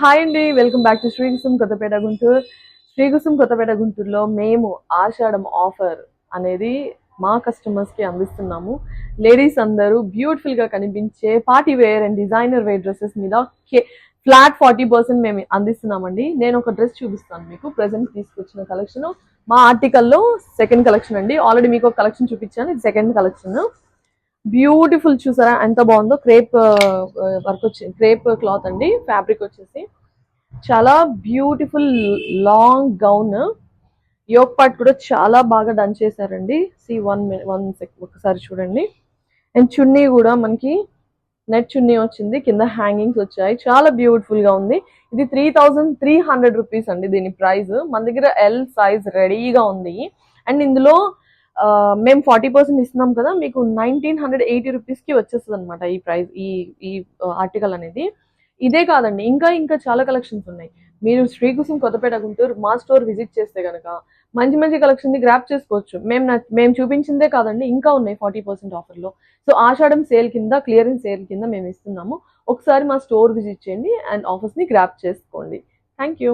Hi అండి, welcome back to Srikusum Kothapeta Guntur. Srikusum Kothapeta గుంటూరులో మేము ఆషాఢం ఆఫర్ అనేది మా కస్టమర్స్కి అందిస్తున్నాము. లేడీస్ అందరూ బ్యూటిఫుల్గా కనిపించే party wear and designer wear dresses మీద ఫ్లాట్ 40% మేము అందిస్తున్నామండి. నేను ఒక డ్రెస్ చూపిస్తాను మీకు. ప్రెసెంట్ తీసుకొచ్చిన కలెక్షన్ మా ఆర్టికల్లో సెకండ్ కలెక్షన్ అండి. ఆల్రెడీ మీకు ఒక కలెక్షన్ చూపించాను, ఇది సెకండ్ కలెక్షన్. బ్యూటిఫుల్, చూసారా ఎంత బాగుందో. క్రేప్ వర్క్ వచ్చి క్రేప్ క్లాత్ అండి, ఫ్యాబ్రిక్ వచ్చేసి చాలా beautiful long gown. Yoke part కూడా చాలా బాగా డన్ చేశారండి. సి ఒకసారి చూడండి. అండ్ చున్నీ కూడా మనకి నెట్ చున్నీ వచ్చింది, కింద హ్యాంగింగ్స్ వచ్చాయి. చాలా బ్యూటిఫుల్ గా ఉంది. ఇది 3300 రూపీస్ అండి దీని ప్రైస్. మన దగ్గర ఎల్ సైజ్ రెడీగా ఉంది. అండ్ ఇందులో మేము 40% ఇస్తున్నాం కదా, మీకు 1980 రూపీస్కి వచ్చేస్తుంది అనమాట ఈ ప్రైస్, ఈ ఆర్టికల్ అనేది. ఇదే కాదండి, ఇంకా చాలా కలెక్షన్స్ ఉన్నాయి. మీరు శ్రీకుసుమ్ కొత్తపేట గుంటూరు మా స్టోర్ విజిట్ చేస్తే కనుక మంచి మంచి కలెక్షన్ ని గ్రాప్ చేసుకోవచ్చు. మేము చూపించిందే కాదండి, ఇంకా ఉన్నాయి 40% ఆఫర్లో. సో ఆషాఢం సేల్ కింద, క్లియరెన్స్ సేల్ కింద మేము ఇస్తున్నాము. ఒకసారి మా స్టోర్ విజిట్ చేయండి అండ్ ఆఫర్స్ ని గ్రాప్ చేసుకోండి. Thank you.